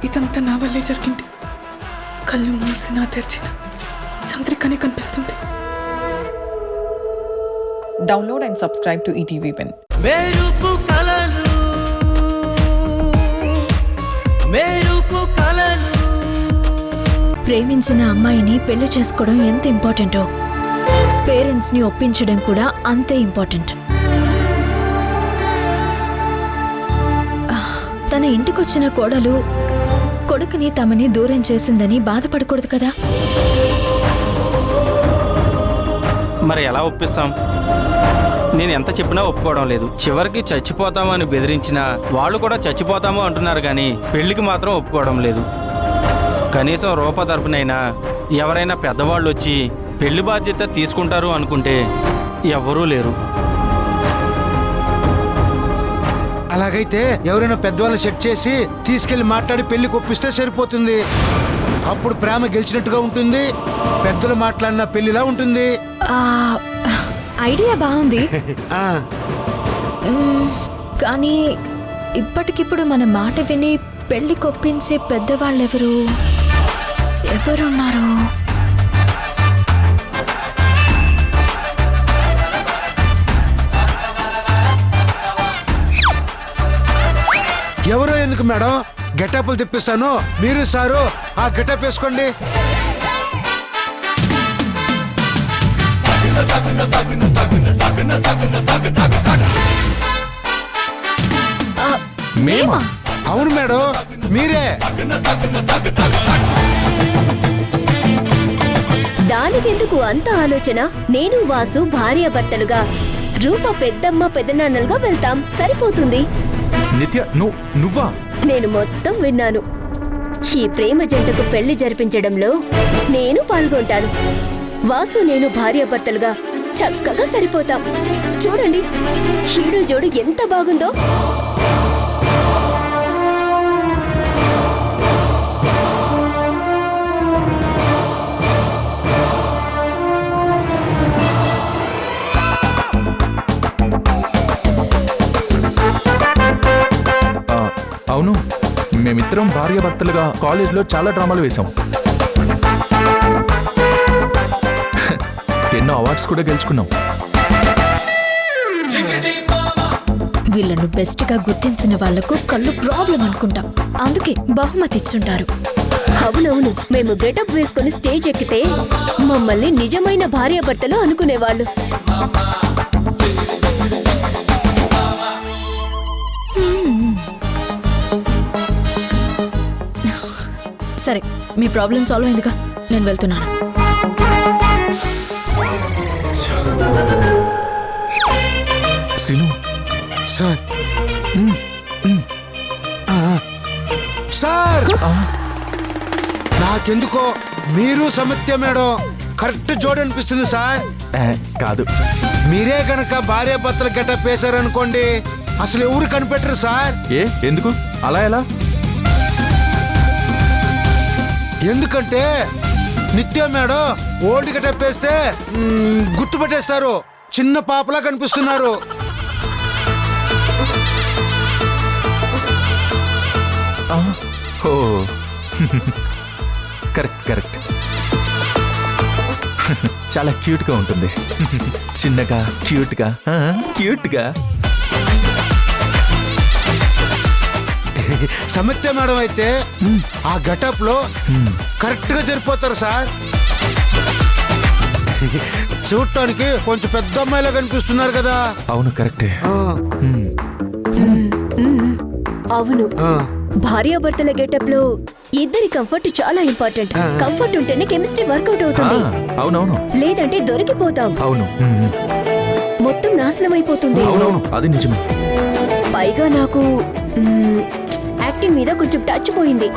ఇదంతా నా వల్లే జరిగింది. కళ్ళు మూసినా తెరిచిన చంద్రికనే కనిపిస్తుంది. Download and subscribe to ETV Win. ప్రేమించిన అమ్మాయిని పెళ్లి చేసుకోవడం ఎంత ఇంపార్టెంటో పేరెంట్స్ ని ఒప్పించడం కూడా అంతే ఇంపార్టెంట్. తన ఇంటికొచ్చిన కోడలు కొడుకుని తమని దూరం చేసిందని బాధపడకూడదు కదా. మరి ఎలా ఒప్పిస్తాం? నేను ఎంత చెప్పినా ఒప్పుకోవడం లేదు. చివరికి చచ్చిపోతామని బెదిరించినా వాళ్ళు కూడా చచ్చిపోతాము అంటున్నారు, కానీ పెళ్లికి మాత్రం ఒప్పుకోవడం లేదు. కనీసం రూప తరపునైనా ఎవరైనా పెద్దవాళ్ళు వచ్చి పెళ్లి బాధ్యత తీసుకుంటారు అనుకుంటే ఎవ్వరూ లేరు. అలాగైతే ఎవరైనా పెద్దవాళ్ళని సెట్ చేసి తీసుకెళ్లి మాట్లాడి పెళ్లి కొప్పిస్తే సరిపోతుంది. అప్పుడు ప్రేమ గెలిచినట్టుగా ఉంటుంది, పెద్దలు మాట్లాడిన పెళ్లిలా ఉంటుంది. ఐడియా బాగుంది. ఆ కానీ ఇప్పటికిప్పుడు మన మాట విని పెళ్లి కొప్పించే పెద్దవాళ్ళెవరు ఎవరున్నారు? ఎవరో ఎందుకు మేడం, గెటప్లు తెప్పిస్తాను, మీరు సారు ఆ గెటప్ వేసుకోండి. మేమా? అవును మేడం, మీరే. దానికెందుకు అంత ఆలోచన? నేను వాసు భార్యాభర్తలుగా, రూప పెద్దమ్మ పెద్దనాన్నలుగా వెళ్తాం, సరిపోతుంది. నిత్య నువ్వా? నేను మొత్తం విన్నాను. ఈ ప్రేమ జంటకు పెళ్లి జరిపించడంలో నేను పాల్గొంటాను. వాసు నేను భార్యాభర్తలుగా చక్కగా సరిపోతాం. చూడండి, షీడు జోడు ఎంత బాగుందో. అవును, మేమిద్దరం భార్యాభర్తలుగా కాలేజ్లో చాలా డ్రామాలు వేశాం. ఎన్నో అవార్డ్స్ కూడా గెలుచుకున్నాం. వీళ్ళను బెస్ట్ గా గుర్తించిన వాళ్లకు కళ్ళు ప్రాబ్లం అనుకుంటాం, అందుకే బహుమతి ఇచ్చుంటారు. అవునవును, మేము గెటప్ వేసుకుని స్టేజ్ ఎక్కితే మమ్మల్ని నిజమైన భార్యాభర్తలు అనుకునేవాళ్ళు. సరే, మీ ప్రాబ్లం సాల్వ్ అయిందిగా, నేను వెళ్తున్నాను. సిను సార్ సార్, నాకెందుకో మీరు సమిత్య మేడం కరెక్ట్ జోడి అనిపిస్తుంది సార్. కాదు, మీరే గనక భార్యాభర్తల గెటప్ వేశారనుకోండి, అసలు ఎవరు కనిపెట్టరు సార్. ఎందుకు అలా? ఎలా? ఎందుకంటే నిత్య మేడం ఓల్డ్ గెటప్ వేస్తే గుర్తుపెట్టేస్తారు, చిన్న పాపలా కనిపిస్తున్నారు. ఓ కరెక్ట్ కరెక్ట్. చాలా క్యూట్ గా ఉంటుంది, చిన్నగా క్యూట్గా క్యూట్గా. సమిత్య మేడం అయితే ఆ గెటప్ లో కరెక్ట్ గా సరిపోతారు సార్. చూడటానికి కొంచెం పెద్ద అమ్మాయిలా కనిపిస్తున్నారు కదా. అవును కరెక్టే. అవును, భార్యాభర్తల గెటప్ లో ఇద్దరి కంఫర్ట్ చాలా ఇంపార్టెంట్. కంఫర్ట్ ఉంటేనే కెమిస్ట్రీ వర్కౌట్ అవుతుంది. అవునవును, లేదంటే దొరికిపోతాం. అవును, మొత్తం నాశనం అయిపోతుంది. అవునవును, అది నిజమే. పైగా నాకు యాక్టింగ్ మీద కొంచెం టచ్ పోయింది.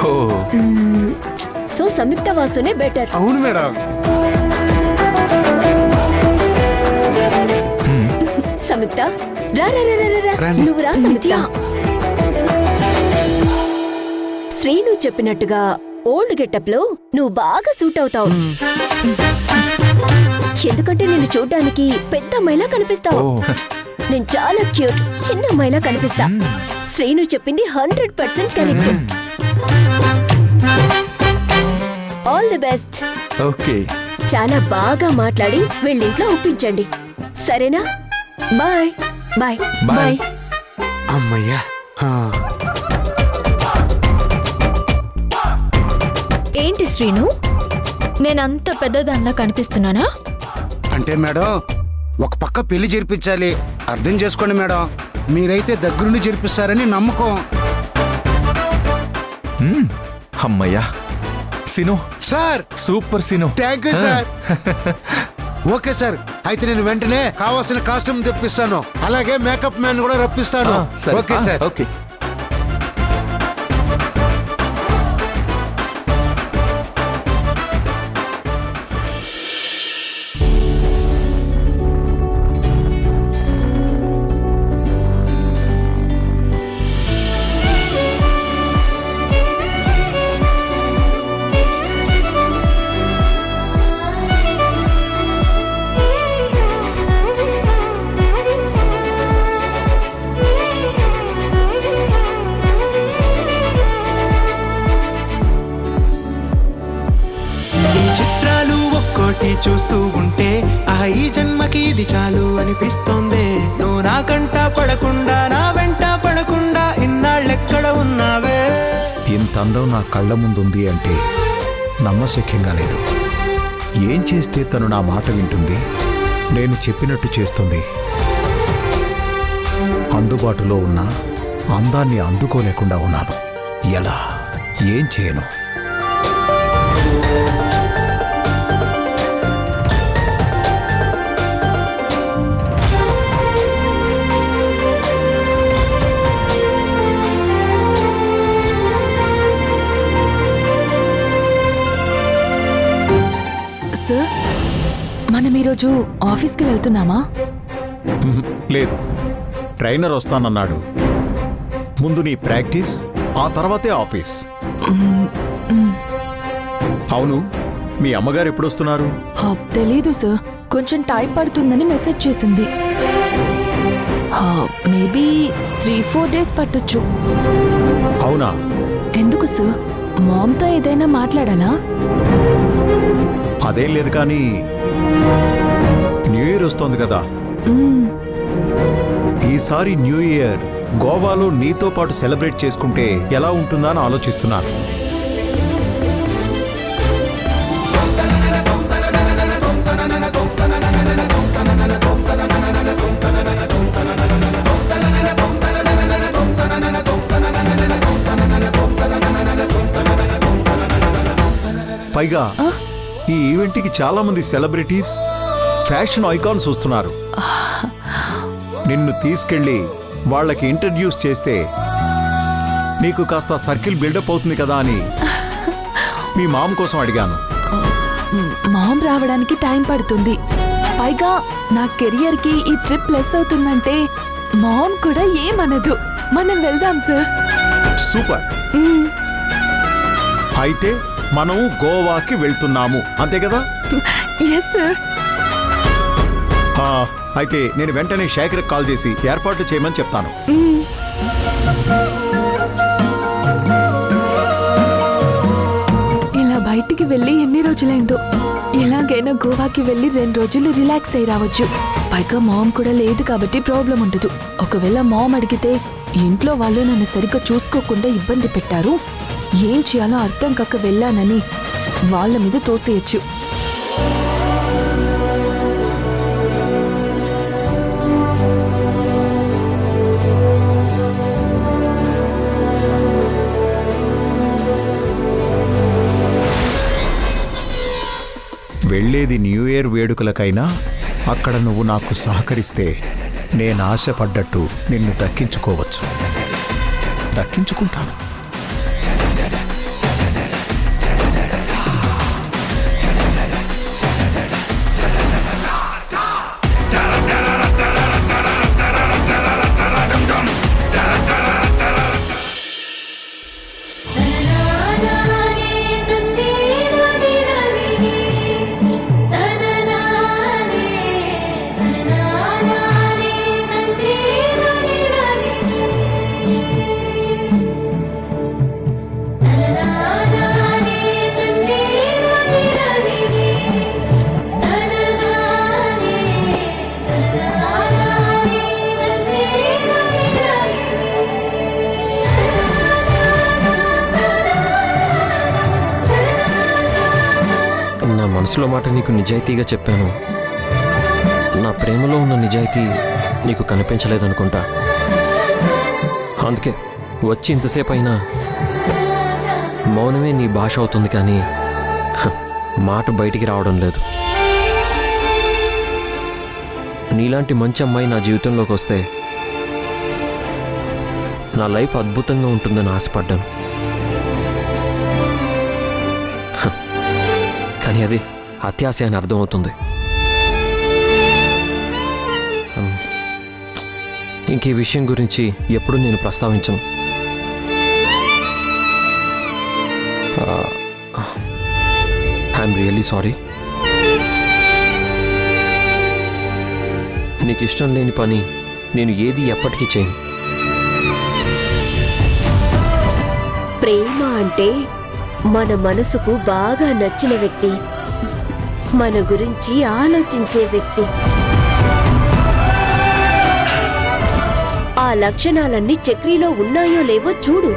సో సంయుక్త వాసునే బెటర్. అవును మేడం. సంయుక్త రా, నువ్వు రా సంయుక్త. శ్రీను చెప్పినట్టుగా ఓల్డ్ గెటప్ లో నువ్వు బాగా సూట్ అవుతావు. ఎందుకంటే నేను చూడ్డానికి పెద్ద అమ్మాయిలా కనిపిస్తావు. నేను చాలా క్యూట్ చిన్న అమ్మాయిలా కనిపిస్తా. శ్రీను చెప్పింది 100% కరెక్ట్. The best. ఓకే. చాలా బాగా మాట్లాడి వీళ్ళింట్లో ఒప్పించండి, సరేనా? Bye bye bye. బాయ్. అమ్మయ్యా. ఆ. ఏంటి శ్రీను, నేనంత పెద్దదానిలా కనిపిస్తున్నానా? అంటే మేడం, ఒక పక్క పెళ్లి జరిపించాలి, అర్థం చేసుకోండి మేడం. మీరైతే దగ్గరుండి జరిపిస్తారని నమ్మకం. అమ్మయ్యా. Sinu, sir super Sinu. Thank you sir. Okay sir, అయితే నేను వెంటనే కావాల్సిన కాస్ట్యూమ్ తెప్పిస్తాను, అలాగే మేకప్ మ్యాన్ కూడా రప్పిస్తాను. సరే. Okay sir. ఓకే. చిత్రాలు ఒక్కోటి చూస్తూ ఉంటే ఈ జన్మకి ఇది చాలు అనిపిస్తోంది. నువ్వు నా కంట పడకుండా, నా వెంట పడకుండా ఇన్నాళ్ళెక్కడ ఉన్నావే? ఇంత అందం నా కళ్ళ ముందుంది అంటే నమ్మశక్యంగా లేదు. ఏం చేస్తే తను నా మాట వింటుంది, నేను చెప్పినట్టు చేస్తుంది? అందుబాటులో ఉన్న అందాన్ని అందుకోలేకుండా ఉన్నాను. ఎలా, ఏం చేయను? సార్, మనం ఈరోజు ఆఫీస్కి వెళ్తున్నామా? లేదు, ట్రైనర్ వస్తానన్నాడు. ముందు నీ ప్రాక్టీస్, ఆ తర్వాతే ఆఫీస్. అవును, మీ అమ్మగారు ఎప్పుడొస్తున్నారు? తెలీదు సార్, కొంచెం టైం పడుతుందని మెసేజ్ చేసింది. మేబీ 3-4 డేస్ పట్టొచ్చు. అవునా? ఎందుకు సార్, మామ్తో ఏదైనా మాట్లాడాలా? అదేం లేదు, కానీ న్యూ ఇయర్ వస్తోంది కదా. ఈసారి న్యూ ఇయర్ గోవాలో నీతో పాటు సెలబ్రేట్ చేసుకుంటే ఎలా ఉంటుందా అని ఆలోచిస్తున్నాను. పైగా ఈ ఈవెంట్కి చాలా మంది సెలబ్రిటీస్, ఫ్యాషన్ ఐకాన్స్ వస్తున్నారు. నిన్ను తీసుకెళ్ళి వాళ్ళకి ఇంట్రడ్యూస్ చేస్తే నీకు కాస్త సర్కిల్ బిల్డప్ అవుతుంది కదా అని మీ మామ్ కోసం అడిగాను. మామ్ రావడానికి టైం పడుతుంది. పైగా నా కెరియర్కి ఈ ట్రిప్ లెస్ అవుతుందంటే మామ్ కూడా ఏమనదు. మనం వెళ్దాం సార్. సూపర్. అయితే మనం గోవాకి వెళ్తున్నాము, అంతే కదా? Yes sir. అయితే నేను వెంటనే శేఖర్కి కాల్ చేసి ఏర్పాట్లు చేయమని చెప్తాను. ఇలా బయటికి వెళ్ళి ఎన్ని రోజులైందో. ఎలాగైనా గోవాకి వెళ్ళి 2 రోజులు రిలాక్స్ అయి రావచ్చు. పైగా మామ్ కూడా లేదు కాబట్టి ప్రాబ్లం ఉండదు. ఒకవేళ మామ్ అడిగితే ఇంట్లో వాళ్ళు నన్ను సరిగ్గా చూసుకోకుండా ఇబ్బంది పెట్టారు, ఏం చేయాలో అర్థం కాక వెళ్ళానని వాళ్ళ మీద తోసేయచ్చు. వెళ్ళేది న్యూ ఇయర్ వేడుకలకైనా అక్కడ నువ్వు నాకు సహకరిస్తే నేను ఆశపడ్డట్టు నిన్ను దక్కించుకోవచ్చు. దక్కించుకుంటాను. మనసులో మాట నీకు నిజాయితీగా చెప్పాను. నా ప్రేమలో ఉన్న నిజాయితీ నీకు కనిపించలేదనుకుంటా. అందుకే వచ్చి ఇంతసేపు అయినా మౌనమే నీ భాష అవుతుంది, కానీ మాట బయటికి రావడం లేదు. నీలాంటి మంచి అమ్మాయి నా జీవితంలోకి వస్తే నా లైఫ్ అద్భుతంగా ఉంటుందని ఆశపడ్డాను. కానీ అది అత్యాశ అని అర్థమవుతుంది. ఇంక ఈ విషయం గురించి ఎప్పుడూ నేను ప్రస్తావించను. I'm really sorry. నీకు ఇష్టం లేని పని నేను ఏది ఎప్పటికీ చేయను. ప్రేమ అంటే మన మనసుకు బాగా నచ్చిన వ్యక్తి, మన గురించి ఆలోచించే వ్యక్తి. ఆ లక్షణాలన్నీ చక్రీలో ఉన్నాయో లేవో చూడు.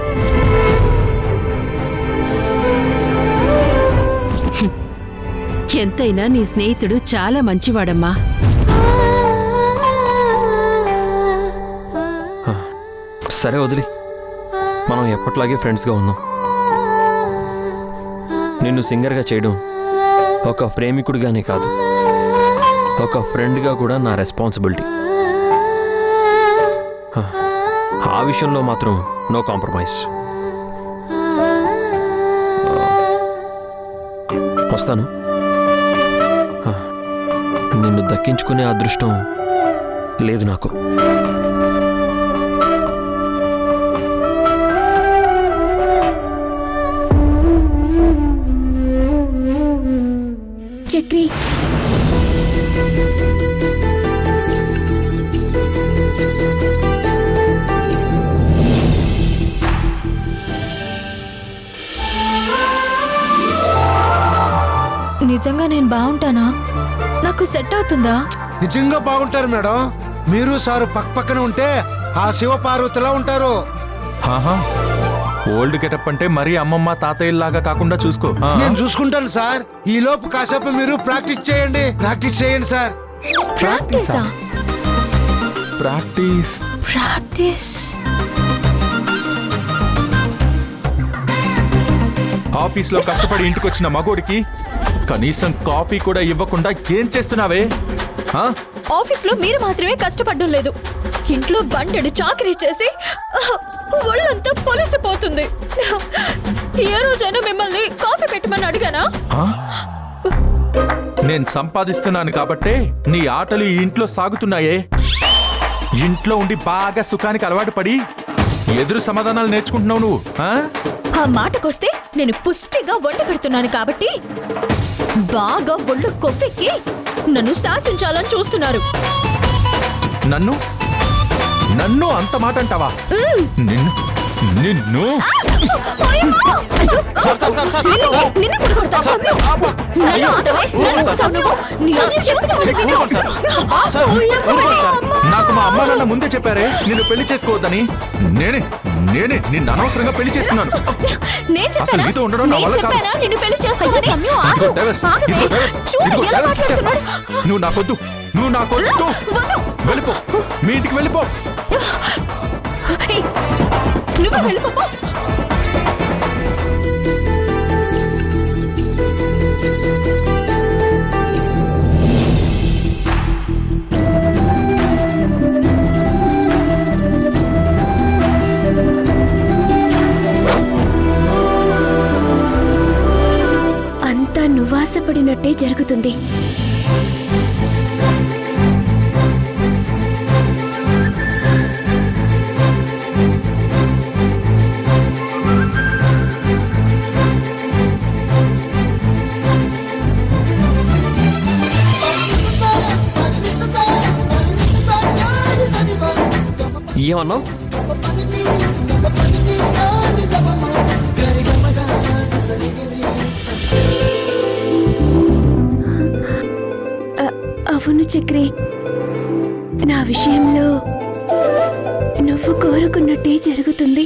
ఎంతైనా నీ స్నేహితుడు చాలా మంచివాడమ్మా. సరే వదిలి, మనం ఎప్పట్లాగే ఫ్రెండ్స్గా ఉన్నాం. నిన్ను సింగర్గా చేయడం ఒక ప్రేమికుడిగానే కాదు, ఒక ఫ్రెండ్గా కూడా నా రెస్పాన్సిబిలిటీ. ఆ విషయంలో మాత్రం నో కాంప్రమైజ్. వస్తాను. నిన్ను దక్కించుకునే అదృష్టం లేదు నాకు. చక్రి, నిజంగా నేను బాగుంటానా? నాకు సెట్ అవుతుందా? నిజంగా బాగుంటారు మేడం. మీరు సారు పక్కన ఉంటే ఆ శివపార్వతిలా ఉంటారు. ఓల్డ్ గెటప్ అంటే మరీ అమ్మమ్మ తాతయ్యలాగా కాకుండా చూసుకో. నేను చూసుకుంటాను సార్. ఈ లోపు కాసేపు మీరు ప్రాక్టీస్ చేయండి సార్. ప్రాక్టీసా? ప్రాక్టీస్ ప్రాక్టీస్ ఆఫీస్లో కష్టపడి ఇంటికి వచ్చిన మగోడికి కనీసం కాఫీ కూడా ఇవ్వకుండా ఏం చేస్తున్నావే? ఆఫీస్లో మీరు మాత్రమే కష్టపడడం లేదు, ఇంట్లో బండెడు చాకరీ చేసి ఒళ్ళంతా పొలిసిపోతుంది. ఏ రోజైనా మిమ్మల్ని కాఫీ పెట్టమని అడిగానా? నేను సంపాదిస్తున్నాను కాబట్టే నీ ఆటలు ఈ ఇంట్లో సాగుతున్నాయే. ఇంట్లో ఉండి బాగా సుఖానికి అలవాటు పడి ఎదురు సమాధానాలు నేర్చుకుంటున్నావు నువ్వు. ఆ మాటకొస్తే నేను పుష్టిగా వంట పెడుతున్నాను కాబట్టి బాగా ఒళ్ళు కొవ్వెక్కి నన్ను శాసించాలని చూస్తున్నారు. నన్ను నన్ను అంత మాట అంటావా? నిన్ను నిన్ను నాకు మా అమ్మ నాన్న ముందే చెప్పారే నిన్ను పెళ్లి చేసుకోవద్దని. నేనే నేనే నిన్ను అనవసరంగా పెళ్లి చేసుకున్నాను. అసలు నీతో ఉండడం నా వల్ల కాదు. నువ్వు నాకొద్దు, నువ్వు నాకొద్దు. వెళ్ళిపో, మీ ఇంటికి వెళ్ళిపో. నువ్వు వెళ్ళిపో. అంతా నువ్వాసపడినట్టే జరుగుతుంది. ఏమన్నావు? అవును చక్రి, నా విషయంలో నువ్వు కోరుకున్నట్టే జరుగుతుంది.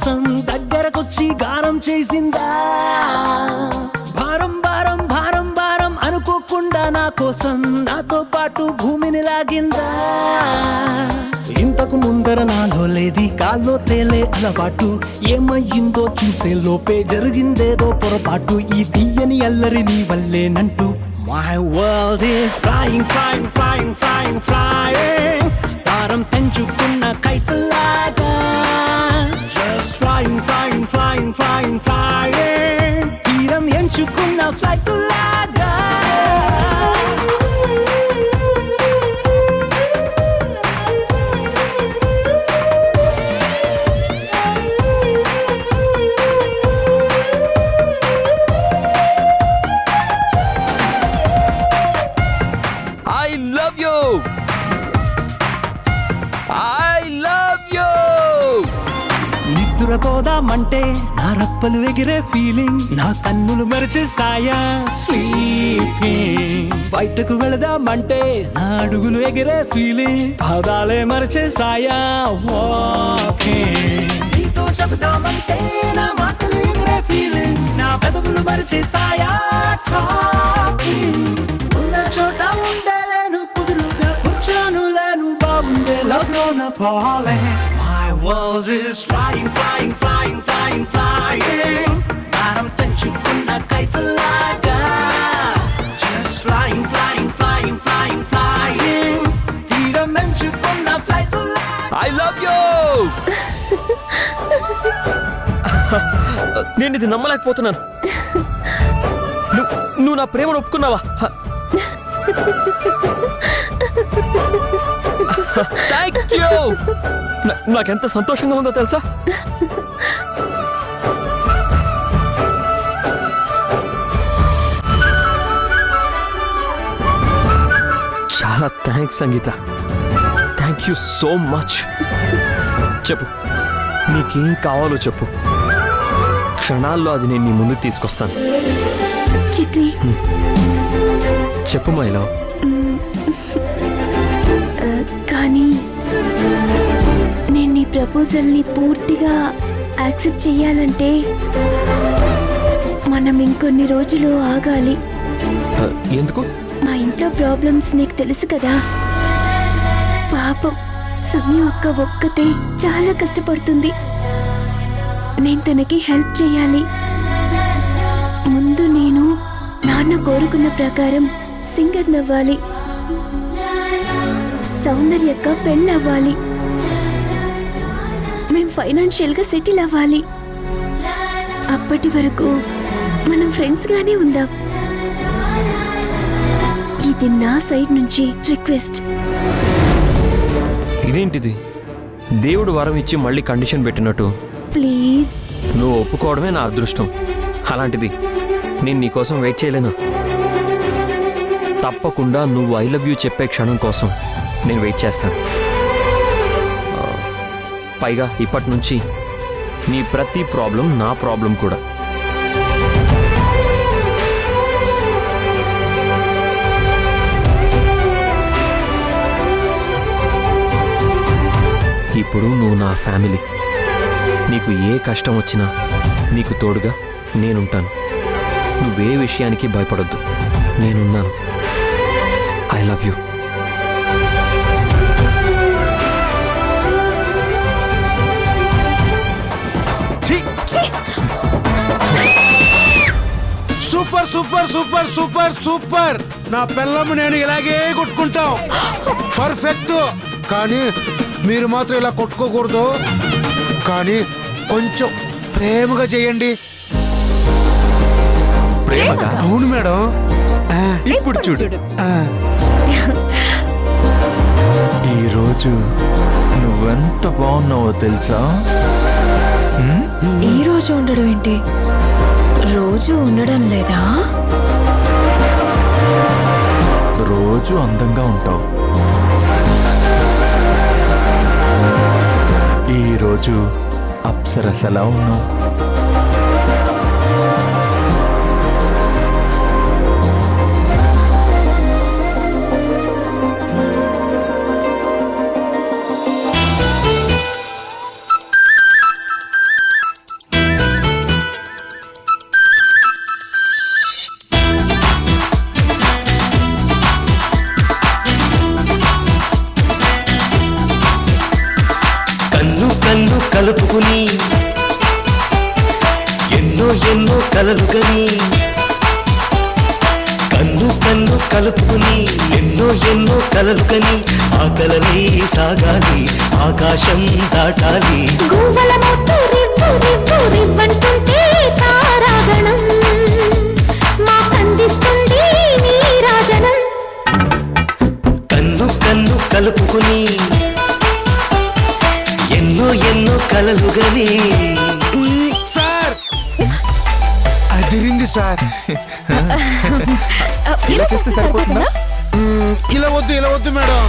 కోసం దగ్గరకొచ్చి గారం చేసిందా భారం భారం భారం భారం అనుకోకుండా నా కోసం నాతో పాటు భూమిని లాగిందా ఇంతకు ముందర నాలో లేది కాల్లో తేలే అలవాటు ఏమయ్యిందో చూసే లోపే జరిగిందేదో పొరపాటు ఈ తీయని అల్లరి నీ వల్లేనంటూ My world is flying, flying, flying, flying, flying తారం తెంచుకున్న కైతలాగా Just flying, flying, flying, flying, flying తీరం ఎంచుకున్న ఫ్లైట్ లాగా I love you I love you నిద్రపోదామంటే నా రప్పలు ఎగిరే ఫీలింగ్ నా కన్నులు మరిచే సాయా స్లీపింగ్ బయటకు వెళదామంటే నా అడుగులు ఎగిరే ఫీలింగ్ పాదాలే మరిచే సాయా వాకింగ్ నీతో చెబుదామంటే నా మాటలు ఎగిరే ఫీలింగ్ నా పెదవులు మరిచే సాయా టాకింగ్ ఉన్న చోట ఉండలేను కుదురుగా కూర్చోను లేను బాగుండే లవ్లోన falling My world is flying, flying, flying, flying, flying భారం తెంచుకున్న కైతలాగా Just flying, flying, flying, flying, flying తీరం ఎంచుకున్న ఫ్లైట్ ఐ లవ్ యూ నేను ఇది నమ్మలేకపోతున్నాను నువ్వు నా ప్రేమను ఒప్పుకున్నావా థ్యాంక్ యూ నాకెంత సంతోషంగా ఉందో తెలుసా చాలా thanks Sangeetha thank you so much చెప్పు నీకేం కావాలో చెప్పు క్షణాల్లో అది నేను నీ ముందుకు తీసుకొస్తాను చక్రి చెప్పు మైలో కానీ నేను నీ ప్రపోజల్ని పూర్తిగా యాక్సెప్ట్ చెయ్యాలంటే మనం ఇంకొన్ని రోజులు ఆగాలి ఎందుకు మా ఇంట్లో ప్రాబ్లమ్స్ నీకు తెలుసు కదా పాపం సమయం ఒక్కతే చాలా కష్టపడుతుంది నేను తనకి హెల్ప్ చేయాలి ముందు నేను నాన్న కోరుకున్న ప్రకారం సింగర్ నవ్వాలి సౌందర్యక్క పెళ్ళవ్వాలి మేం ఫైనాన్షియల్ గా సెటిల్ అవ్వాలి అప్పటి వరకు మనం ఫ్రెండ్స్ గానే ఉందాం ఇది నా సైడ్ నుంచి రిక్వెస్ట్ ఇదేంటిది దేవుడు వరం ఇచ్చి మళ్ళీ కండిషన్ పెట్టినట్టు ప్లీజ్ నువ్వు ఒప్పుకోవడమే నా అదృష్టం అలాంటిది నేను నీకోసం వెయిట్ చేయలేను తప్పకుండా నువ్వు ఐ లవ్ యూ చెప్పే క్షణం కోసం నేను వెయిట్ చేస్తాను పైగా ఇప్పటి నుంచి నీ ప్రతి ప్రాబ్లం నా ప్రాబ్లం కూడా ఇప్పుడు నువ్వు నా ఫ్యామిలీ నీకు ఏ కష్టం వచ్చినా నీకు తోడుగా నేనుంటాను నువ్వే విషయానికి భయపడొద్దు నేనున్నాను I love you super super super super super నా పిల్లము నేను ఇలాగే కొట్టుకుంటాం పర్ఫెక్ట్ కానీ మీరు మాత్రం ఇలా కొట్టుకోకూడదు కానీ కొంచెం ప్రేమగా చేయండి ప్రేమగా అవును మేడం ఇప్పుడు చూడు ఆ, ఈరోజు నువ్వెంత బాగున్నావో తెలుసా ఈ రోజు ఉండడం ఏంటి రోజు ఉండడం లేదా రోజు అందంగా ఉంటావు ఈరోజు అప్సరసలా ఉన్నావు కలలుగని కన్ను కన్ను కలుపుకుని ఎన్నో ఎన్నో కలలుగని ఆ కలలే సాగాలి ఆకాశం దాటాలి గువ్వల మొత్తు రివ్వు రివ్వు రివ్వంటుంటే తారాగణం మా కందిస్తుంది నీరాజనం కన్ను కన్ను కలుపుకుని ఎన్నో ఎన్నో కలలుగని సార్ అదిరింది సార్. ఇలా చేస్తే సరిపోతుందా? ఇలా వద్దు మేడం.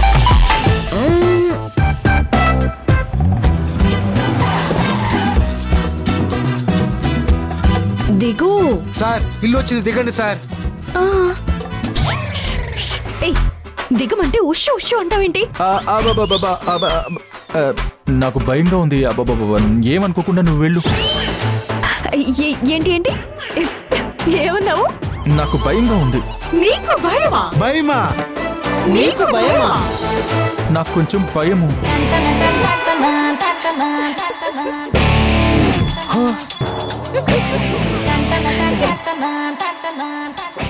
దిగు సార్ ఇల్లు వచ్చింది, దిగండి సార్. ఏయ్ దిగమంటే ఉష్ ఉష్ అంటావేంటి నాకు భయంగా ఉంది. అబ్బబ్బబ్బ, ఏమనుకోకుండా నువ్వు వెళ్ళు. ఏంటి ఏంటి ఏమన్నావు? నాకు భయంగా ఉంది. నీకు భయమా? భయమా? నీకు భయమా? నాకు కొంచెం భయము.